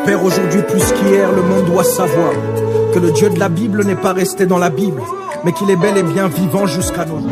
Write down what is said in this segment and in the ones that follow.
Père, aujourd'hui plus qu'hier, le monde doit savoir que le Dieu de la Bible n'est pas resté dans la Bible, mais qu'il est bel et bien vivant jusqu'à nos jours.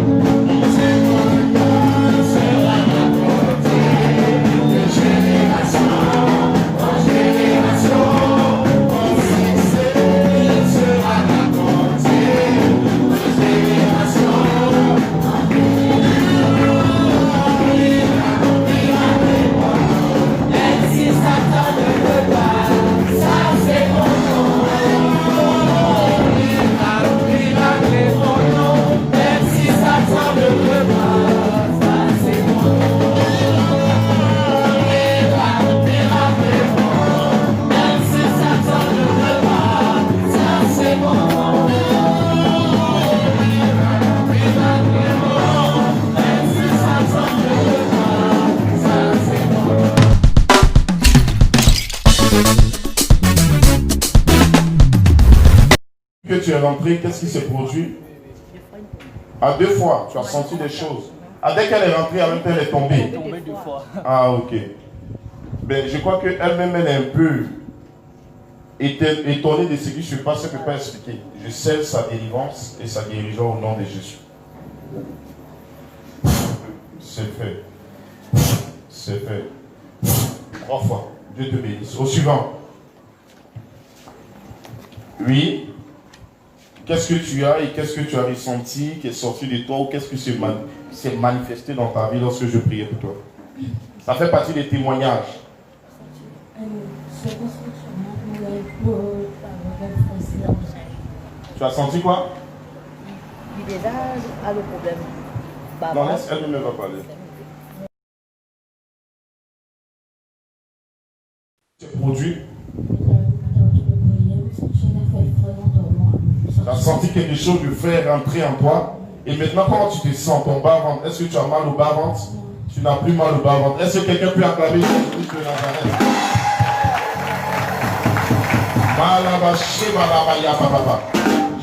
Que tu es rentré, qu'est-ce qui s'est produit? À 2 fois, tu as senti des choses. Dès qu'elle est rentrée, en même temps, elle est tombée. Ah, ok. Ben, je crois qu'elle-même, elle est un peu étonnée de ce qui se passe, elle ne peut pas expliquer. Je scelle sa délivrance et sa guérison au nom de Jésus. C'est fait. C'est fait. 3 fois. Dieu te bénisse. Au suivant. Oui. Qu'est-ce que tu as et qu'est-ce que tu as ressenti qui est sorti de toi ou qu'est-ce qui s'est manifesté dans ta vie lorsque je priais pour toi? Ça fait partie des témoignages. Tu as senti quoi? Il est là, a le problème. Non, laisse, elle ne va parler. C'est produit. Tu as senti quelque chose de fait rentrer en toi. Et maintenant, comment tu te sens ton bas-ventre? Est-ce que tu as mal au bas-ventre? Tu n'as plus mal au bas-ventre. Est-ce que quelqu'un peut acclamer Jésus de Nazareth?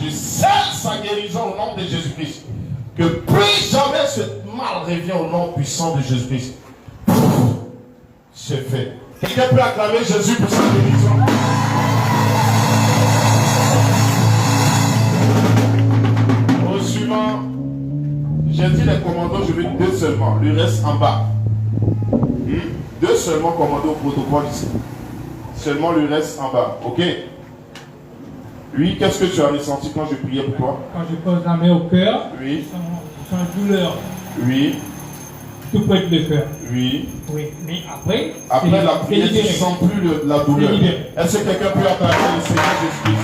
Je scelle sa guérison au nom de Jésus-Christ. Que plus jamais ce mal revient au nom puissant de Jésus-Christ. C'est fait. Quelqu'un peut acclamer Jésus pour sa guérison? J'ai dit les commandos, je veux 2 seulement. Le reste en bas. 2 seulement commandos au protocole ici. Seulement le reste en bas. Ok? Oui, qu'est-ce que tu as ressenti quand je priais pour toi? Quand je pose la main au cœur, oui. Je sens une douleur. Oui. Tout près de le cœur. Oui. Oui. Mais après la prière, tu ne sens plus la douleur. Est-ce que quelqu'un peut acclamer le Seigneur Jésus-Christ?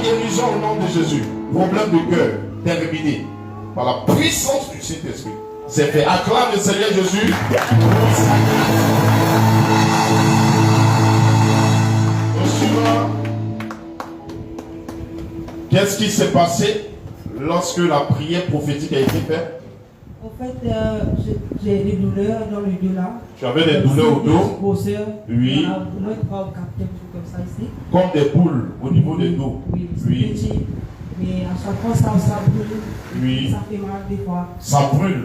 Guérison au nom de Jésus. Problème de cœur terminé par la puissance du Saint-Esprit. C'est fait. Acclame le Seigneur Jésus. Au suivant, qu'est-ce qui s'est passé lorsque la prière prophétique a été faite? En fait, j'ai des douleurs dans le dos là. Tu avais des douleurs au dos? Oui. Moins 3 ou 4 comme ça ici. Comme des boules au niveau des dos? Oui. Petit, mais à chaque fois ça brûle. Oui. Ça fait mal des fois. Ça brûle?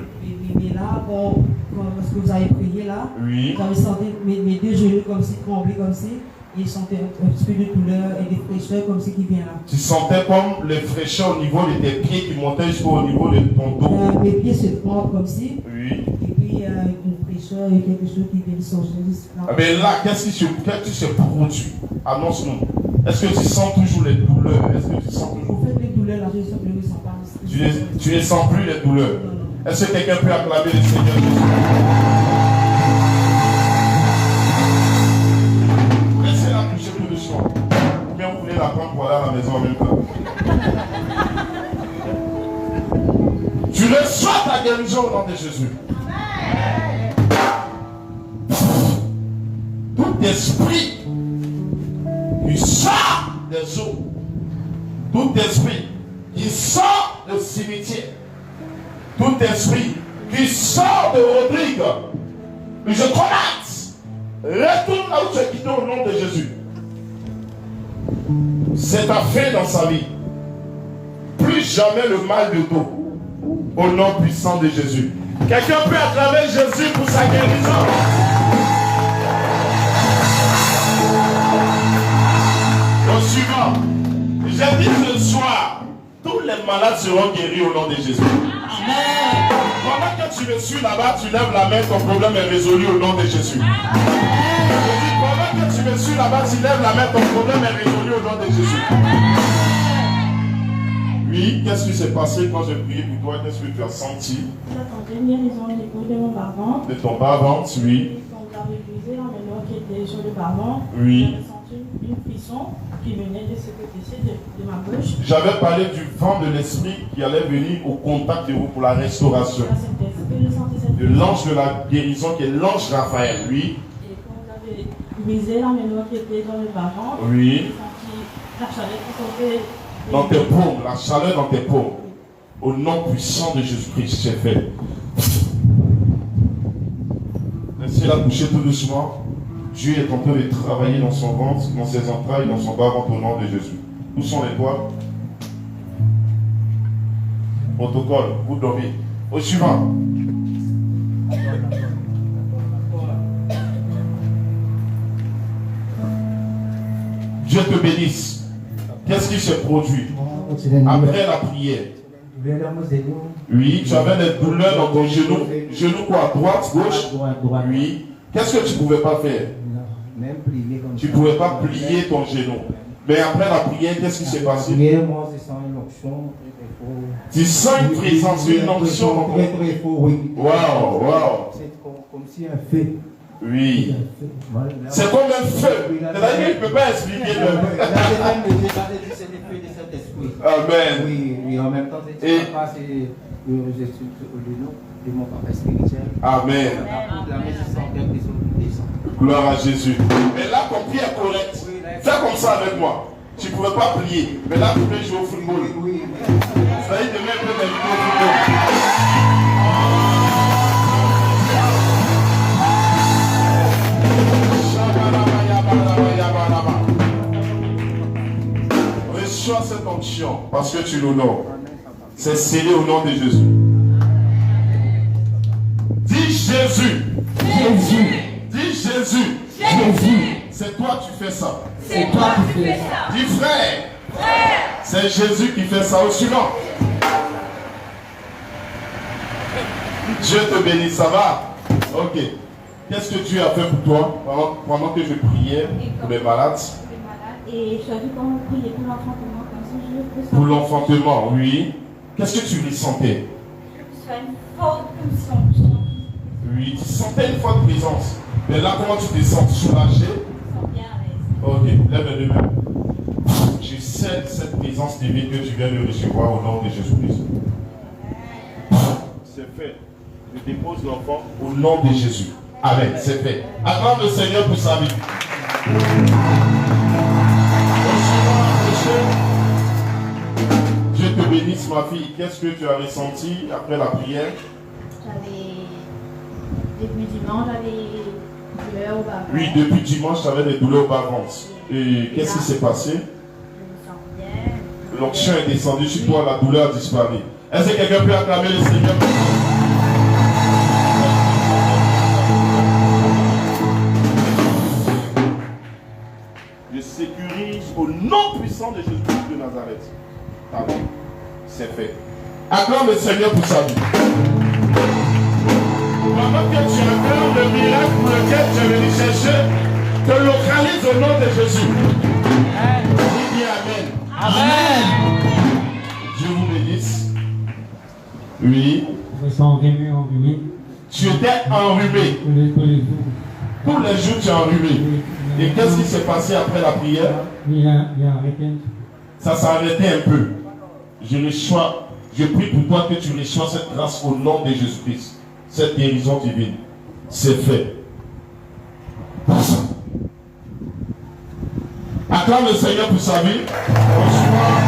Mais là, parce que vous avez prié là, oui. J'avais senti mes 2 genoux comme si trembler comme si. Et je sentais un petit peu de douleur et des fraîcheurs comme si qui vient là. Tu sentais comme les fraîcheurs au niveau de tes pieds qui montaient jusqu'au niveau de ton dos? Mes pieds se tremblent comme si. Oui. Et puis une fraîcheur et quelque chose qui vient sortir. Mais là, qu'est-ce qui se produit? Annonce-nous. Est-ce que tu sens toujours les douleurs? Est-ce que tu sens toujours? En fait, les douleurs là, je ne sens pas. Tu ne sens plus les douleurs? Non. Est-ce que quelqu'un peut acclamer le Seigneur Jésus? Laissez-la toucher plus doucement. Ou bien vous voulez la prendre pour aller à la maison en même temps. Tu reçois ta guérison au nom de Jésus. Tout esprit qui sort des eaux, tout esprit qui sort du cimetière, tout esprit qui sort de Rodrigue, je commande, retourne là où tu es quitté au nom de Jésus. C'est ta fin dans sa vie. Plus jamais le mal de dos, au nom puissant de Jésus. Quelqu'un peut acclamer Jésus pour sa guérison. Au suivant, j'ai dit ce soir, tous les malades seront guéris au nom de Jésus. Amen. Pendant que tu me suis là-bas, tu lèves la main, ton problème est résolu au nom de Jésus. Je dis, pendant que tu me suis là-bas, tu lèves la main, ton problème est résolu au nom de Jésus. Oui, qu'est-ce qui s'est passé quand j'ai prié pour toi? Qu'est-ce que tu as senti? J'attendais une guérison au niveau de mon bas-ventre. De ton bas-ventre, oui. Quand vous avez utilisé l'emmènement qui était sur le bas-ventre, Oui. j'ai senti une frisson qui venait de ce côté-ci de ma bouche. J'avais parlé du vent de l'esprit qui allait venir au contact de vous pour la restauration. De l'ange de la guérison qui est l'ange Raphaël, oui. Et quand vous avez utilisé l'emmènement qui était dans le bas-ventre, Oui. j'ai senti la chaleur qui sortait. Dans tes paumes, la chaleur dans tes paumes. Au nom puissant de Jésus-Christ, c'est fait. Laissez-la boucher tout doucement. Dieu est en train de travailler dans son ventre, dans ses entrailles, dans son bas-ventre au nom de Jésus. Où sont les doigts? Protocole, vous dormez. Au suivant. Dieu te bénisse. Qu'est-ce qui se produit après la prière? Oui, tu avais des douleurs dans ton genou. Genou quoi? Droite, gauche? Oui. Qu'est-ce que tu ne pouvais pas faire? Tu ne pouvais pas plier ton genou. Mais après la prière, qu'est-ce qui s'est passé? Tu sens une présence, une onction dans ton... Waouh, waouh. C'est comme si un feu. Oui. C'est comme un feu. C'est-à-dire qu'il ne peut pas expliquer le... Amen. Oui, en même temps, c'est le nom de mon papa spirituel. Amen. Gloire à Jésus. Mais là, ton pied est correct. Fais comme ça avec moi. Tu ne pouvais pas plier. Mais là, tu peux jouer au football. Ça y est, demain, tu peux t'inviter au football. Reçois cette onction parce que tu l'honores. C'est scellé au nom de Jésus. Dis Jésus. Jésus. Dis Jésus. Jésus. C'est toi qui fais ça. C'est toi qui fais ça. Dis frère. Frère. C'est Jésus qui fait ça. Au suivant. Dieu te bénisse, ça va? Ok. Qu'est-ce que Dieu a fait pour toi pendant que je priais pour les malades? Et je dis comment prier pour l'enfantement, comme ça je peux. Pour l'enfantement, oui. Qu'est-ce que tu ressentais? Je une forte puissance. Oui, tu sentais une forte présence. Mais là, comment tu te sens? Soulagé? Je sens bien à l'aise. Ok, lève les deux mains. Je scelle cette présence divine que tu viens de recevoir au nom de Jésus-Christ. C'est fait. Je dépose l'enfant au nom de Jésus. Amen, c'est fait. Acclame le Seigneur pour sa vie. Dieu te bénisse, ma fille. Qu'est-ce que tu as ressenti après la prière? Depuis dimanche, j'avais des douleurs au bas-ventre. Oui, depuis dimanche, tu avais des douleurs au bas-ventre. Et qu'est-ce qui s'est passé? Je me sens bien. L'onction est descendue sur toi, la douleur a disparu. Est-ce que quelqu'un peut acclamer le Seigneur? Je sécurise au nom puissant de Jésus-Christ de Nazareth. Amen. C'est fait. Acclame le Seigneur pour sa vie. Pendant que tu acclames le miracle pour lequel tu es venu chercher, te localise au nom de Jésus. Dis Amen. Amen. Dieu vous bénisse. Oui. Je me sens enrhumé. Tu étais enrhumé. Tous les jours, tu es enrhumé. Et qu'est-ce qui s'est passé après la prière? Il a arrêté. Ça s'est arrêté un peu. Je prie pour toi que tu reçois cette grâce au nom de Jésus-Christ. Cette guérison divine. C'est fait. Acclame le Seigneur pour sa vie. Bonsoir.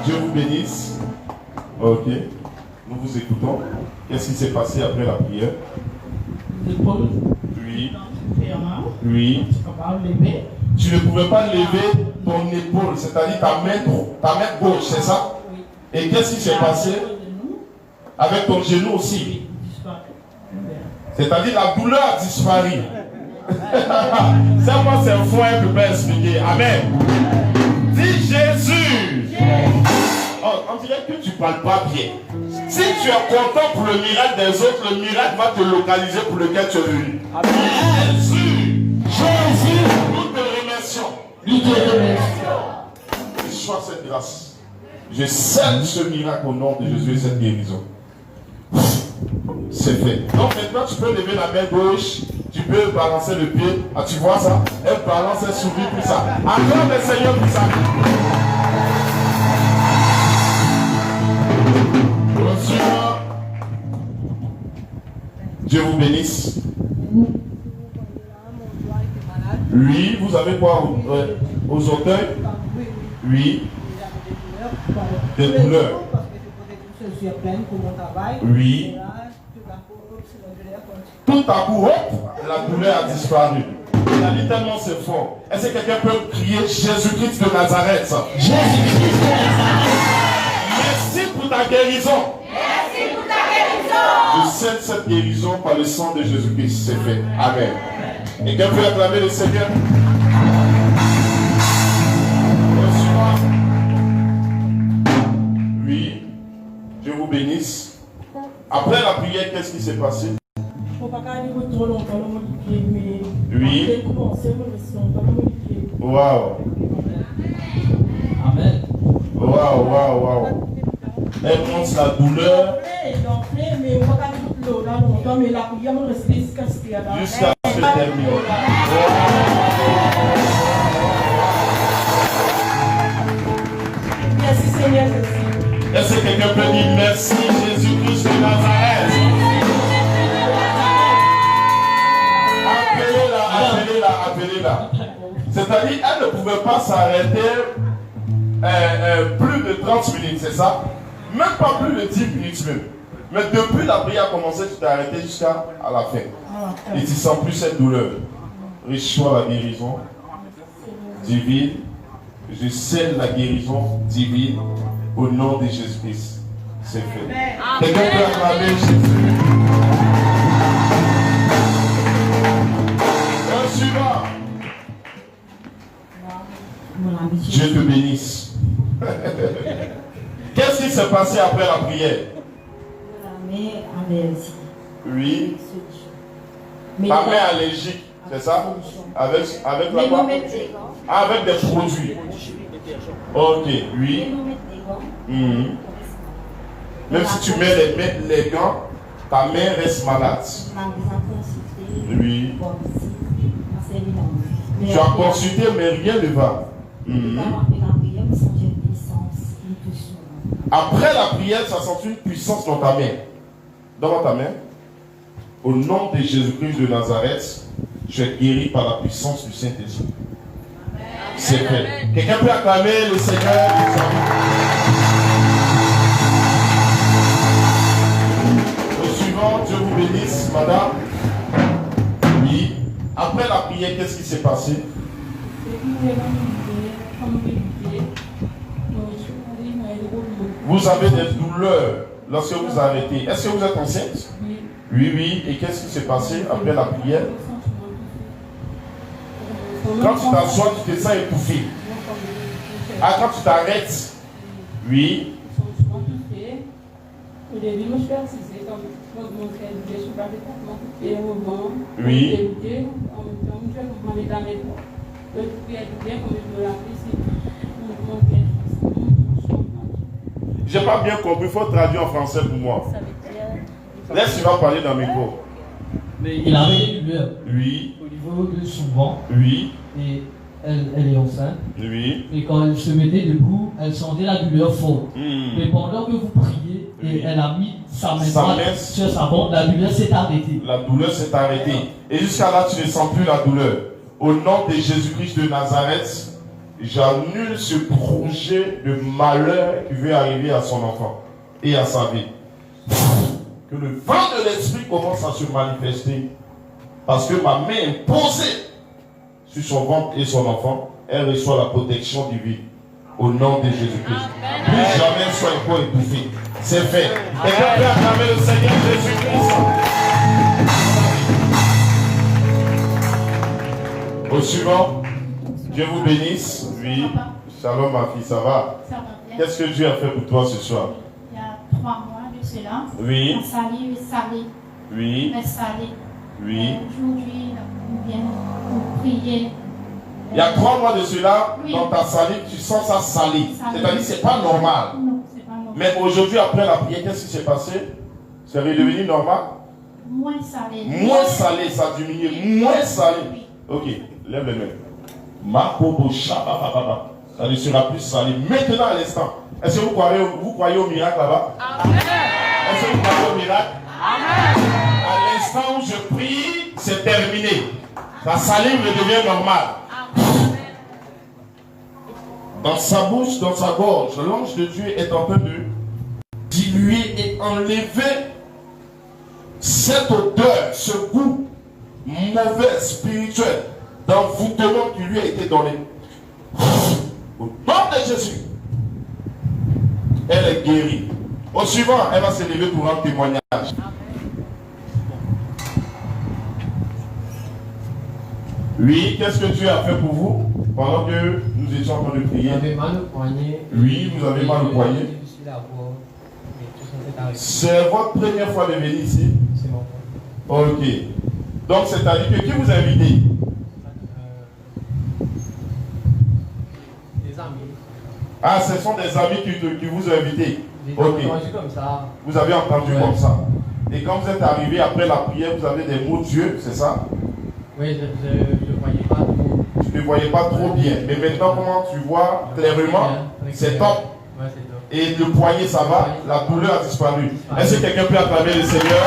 Dieu vous bénisse. Ok. Nous vous écoutons. Qu'est-ce qui s'est passé après la prière? L'épaule. Oui. Fermement. Oui. Tu peux pas lever. Tu ne pouvais pas lever ton épaule, c'est-à-dire ta main gauche, c'est ça? Et qu'est-ce qui s'est passé avec ton genou aussi? C'est-à-dire la douleur a disparu. Ça, moi, c'est un point que je peux expliquer. Amen. Dis Jésus. Oh, on dirait que tu ne parles pas bien. Si tu es content pour le miracle des autres, le miracle va te localiser pour lequel tu es venu. Jésus. Jésus. Nous te remercions. Nous te remercions. Reçois cette grâce. Je scelle ce miracle au nom de Jésus et cette guérison. C'est fait. Donc maintenant tu peux lever la main gauche, tu peux balancer le pied. Ah, tu vois ça? Elle balance, elle sourit, tout ça. Acclame le Seigneur pour ça. Bonsoir. Dieu vous bénisse. Oui, vous avez quoi aux orteils? Oui. Des douleurs. Oui. Tout à coup, hop, la douleur a disparu. Il a dit tellement c'est fort. Est-ce que quelqu'un peut crier Jésus-Christ de Nazareth? Jésus-Christ de Nazareth. Merci pour ta guérison. Merci pour ta guérison. Je scelle cette guérison par le sang de Jésus-Christ. C'est fait. Amen. Et quelqu'un peut acclamer le Seigneur? Oui. Dieu vous bénisse. Après la prière, qu'est-ce qui s'est passé? Oui. Waouh. Amen. Waouh, waouh, waouh. Elle montre la douleur jusqu'à ce que termine. Merci Seigneur. Est-ce que quelqu'un peut dire merci Jésus-Christ de Nazareth? Appelez-la, appelez-la. C'est-à-dire, elle ne pouvait pas s'arrêter plus de 30 minutes, c'est ça? Même pas plus de 10 minutes même. Mais depuis la prière a commencé, tu t'es arrêté jusqu'à la fin. Et tu ne sens plus cette douleur. Reçois la guérison divine. Je scelle la guérison divine au nom de Jésus-Christ. C'est fait. Quelqu'un peut acclamer Jésus. Un suivant. Dieu te bénisse. Qu'est-ce qui s'est passé après la prière? Oui. Ta main allergique, c'est ça? Avec la quoi? Avec des produits. Ok, oui. Même si tu mets les gants, ta main reste malade. Oui. Tu as consulté, mais rien ne va. Après la prière, ça sent une puissance dans ta main. Dans ta main. Au nom de Jésus-Christ de Nazareth, tu es guéri par la puissance du Saint-Esprit. C'est fait. Quelqu'un peut acclamer le Seigneur? Le suivant, Dieu vous bénisse, madame. Oui. Après la prière, qu'est-ce qui s'est passé? Vous avez des douleurs lorsque vous arrêtez. Est-ce que vous êtes enceinte? Oui, oui. Et qu'est-ce qui s'est passé après la prière? Quand tu t'assois, tu te sens étouffé. Ah, quand tu t'arrêtes? Oui. Oui. J'ai pas bien compris, il faut traduire en français pour moi. Laisse, tu vas parler dans mes micro. Mais il avait des douleurs. Oui. Au niveau de son ventre. Oui. Et elle est enceinte. Oui. Et quand elle se mettait debout, elle sentait la douleur forte. Mais pendant que vous priez, et elle a mis sa main droite sur sa ventre, la douleur s'est arrêtée. La douleur s'est arrêtée. Et jusqu'à là, tu ne sens plus la douleur. Au nom de Jésus-Christ de Nazareth, j'annule ce projet de malheur qui veut arriver à son enfant et à sa vie. Que le vent de l'esprit commence à se manifester. Parce que ma main est posée sur son ventre et son enfant, elle reçoit la protection divine. Au nom de Jésus-Christ. Plus jamais sois encore étouffé. C'est fait. Quelqu'un peut acclamer le Seigneur Jésus-Christ. Au suivant, Dieu vous bénisse. Oui. Shalom ma fille, ça va? Ça va bien. Qu'est-ce que Dieu a fait pour toi ce soir? Il y a 3 mois de cela. Oui. Salé. Oui. Mais salé. Oui. Aujourd'hui, on vient pour prier. Il y a 3 mois de cela, Oui. dans ta salive, tu sens ça salé. C'est-à-dire que ce n'est pas normal. Non, c'est pas normal. Mais aujourd'hui, après la prière, qu'est-ce qui s'est passé? C'est redevenu normal? Moins salé. Moins salé, ça a diminué. Moins salé. Oui. Ok, lève les mains. Makobo Shabba. Ça ne sera plus salé. Maintenant, à l'instant, est-ce que vous croyez au miracle là-bas? Amen. Est-ce que vous croyez au miracle? Amen. À l'instant où je prie, c'est terminé. La salive redevient normale. Dans sa bouche, dans sa gorge, l'ange de Dieu est en train de diluer et enlever cette odeur, ce goût mauvais, spirituel, d'envoûtement qui lui a été donné. Au nom de Jésus, elle est guérie. Au suivant, elle va se lever pour un témoignage. Oui, qu'est-ce que Dieu a fait pour vous pendant que nous étions en train de prier? J'avais mal au poignet. Oui, vous avez mal au poignet. Difficile à voir, mais tout ça s'est arrêté. C'est votre première fois de venir ici? C'est mon point. Ok. Donc, c'est-à-dire que qui vous a invité? Des amis. Ah, ce sont des amis qui vous ont invité. J'ai Ok. entendu comme ça. Vous avez entendu Ouais. comme ça. Et quand vous êtes arrivé après la prière, vous avez des mots Dieu, c'est ça? Oui, je ne voyais pas trop. Tu ne voyais pas trop bien. Mais maintenant, comment tu vois clairement? C'est top. Ouais, c'est top. Et le poignet, ça va? La douleur a disparu. Est-ce que quelqu'un peut acclamer le Seigneur?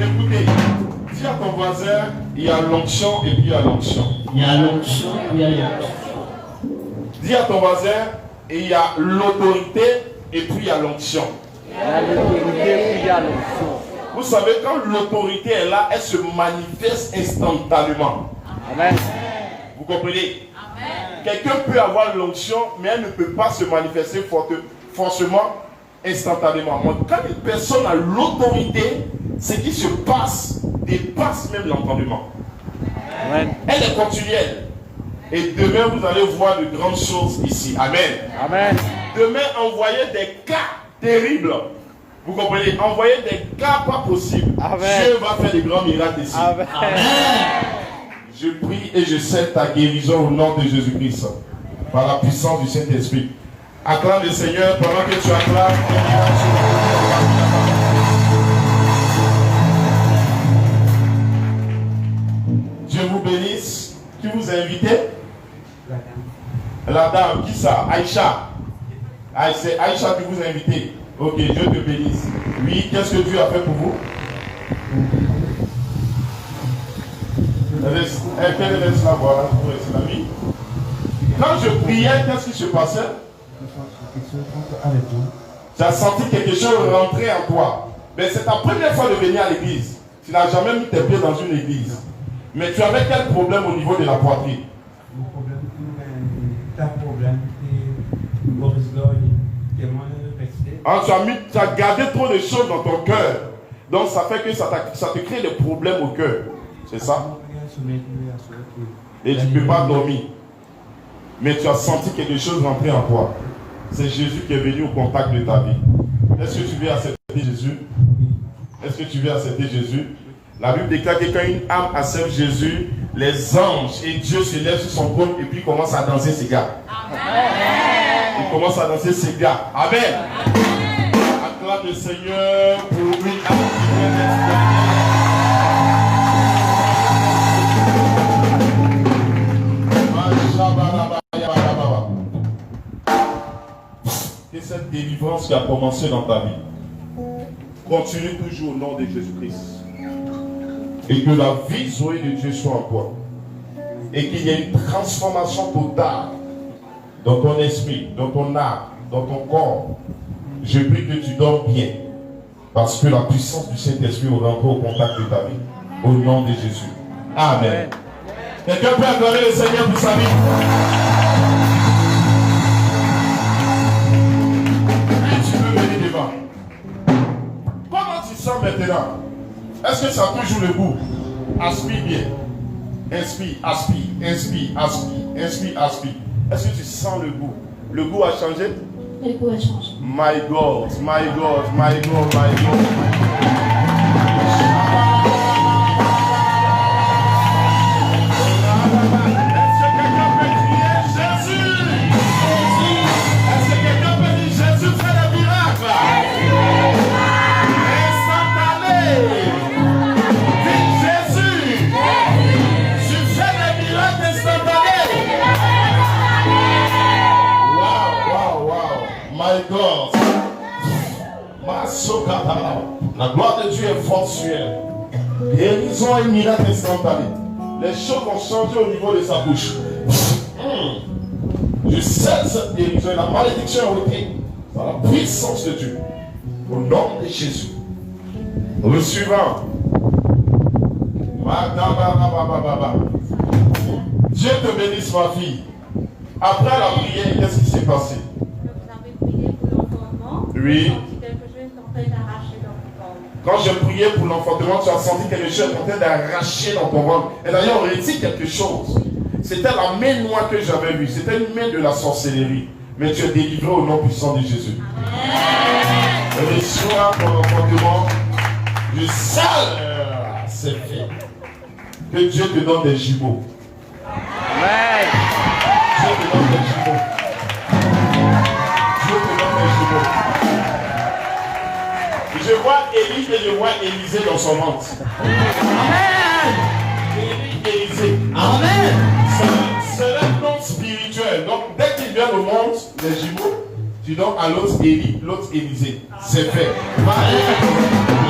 Écoutez, dis à ton voisin, il y a l'onction et puis il y a l'onction. Il y a l'onction, il y a l'onction. Dis à ton voisin, il y a l'autorité et puis il y a l'onction. Vous savez, quand l'autorité est là, elle se manifeste instantanément. Amen. Vous comprenez? Quelqu'un peut avoir l'onction, mais elle ne peut pas se manifester forcément instantanément. Quand une personne a l'autorité, ce qui se passe dépasse même l'entendement. Elle est continuelle. Et demain, vous allez voir de grandes choses ici. Amen. Amen. Demain, envoyez des cas terribles. Vous comprenez? Envoyez des cas pas possibles. Amen. Dieu va faire des grands miracles ici. Amen. Je prie et je scelle ta guérison au nom de Jésus-Christ. Par la puissance du Saint-Esprit. Acclame le Seigneur pendant que tu acclames. Dieu vous bénisse. Qui vous a invité? La dame. Qui ça? Aïcha. C'est Aïcha qui vous a invité. Ok, Dieu te bénisse. Oui, qu'est-ce que Dieu a fait pour vous? Elle reste là, voilà, pour rester la vie. Quand je priais, qu'est-ce qui se passait? Tu as senti quelque chose rentrer en toi. Mais c'est ta première fois de venir à l'église. Tu n'as jamais mis tes pieds dans une église. Mais tu avais quel problème au niveau de la poitrine? Le problème, c'est un problème, c'est une mauvaise gloire, qui est moins respect. Ah, tu as gardé trop de choses dans ton cœur. Donc ça fait que ça te crée des problèmes au cœur. C'est ça? Et tu ne peux pas dormir. Mais tu as senti quelque chose rentrer en toi. C'est Jésus qui est venu au contact de ta vie. Est-ce que tu veux accepter Jésus? Est-ce que tu veux accepter Jésus? La Bible déclare que quand une âme accepte Jésus, les anges et Dieu se lèvent sur son trône et puis commencent à danser ses gars. Ils commencent à danser ses gars. Amen. Acclame le Seigneur pour une âme qui vient d'être. Et cette délivrance qui a commencé dans ta vie continue toujours au nom de Jésus-Christ. Et que la vie Zoé de Dieu soit en toi. Et qu'il y ait une transformation totale dans ton esprit, dans ton âme, dans ton corps. Je prie que tu dors bien. Parce que la puissance du Saint-Esprit va rentrer au contact de ta vie. Au nom de Jésus. Amen. Quelqu'un peut acclamer le Seigneur pour sa vie. Et tu peux venir devant. Comment tu sens maintenant? Est-ce que ça a toujours le goût? Aspire bien. Inspire, aspire, inspire, aspire, inspire, aspire. Est-ce que tu sens le goût? Le goût a changé? Le goût a changé. My God, my God, my God, my God. Est-ce que quelqu'un peut crier Jésus? Est-ce que quelqu'un peut dire Jésus fait des miracles? Instantané. Dis Jésus. Tu fais des miracles instantanés. Wow, wow, wow. My God. La gloire de Dieu est forte sur elle. Guérison et miracle instantané. Les choses vont changer au niveau de sa bouche. Je scelle cette guérison et la malédiction est ôtée par la puissance de Dieu. Au nom de Jésus. Le suivant. Dieu te bénisse, ma fille. Après la prière, qu'est-ce qui s'est passé? Vous avez prié pour l'enfantement. Oui. Quelque chose est en train d'arracher dans ton ventre. Quand je priais pour l'enfantement, tu as senti quelque chose en train d'arracher dans ton ventre. Et d'ailleurs, on retire quelque chose. C'était la main noire que j'avais vue. C'était une main de la sorcellerie. Mais tu es délivré au nom puissant de Jésus. Et reçois ton enfantement. Je sale. C'est fait. Que Dieu te donne des jumeaux. Amen. Dieu te donne des jumeaux. Dieu te donne des jumeaux. Je vois Élie et je vois Élisée dans son ventre. Amen. Élie, Élisée. Amen. C'est un nom spirituel. Donc, dès qu'il vient au monde, les jumeaux, tu donnes à l'autre Élie, l'autre Élisée. C'est fait. Amen.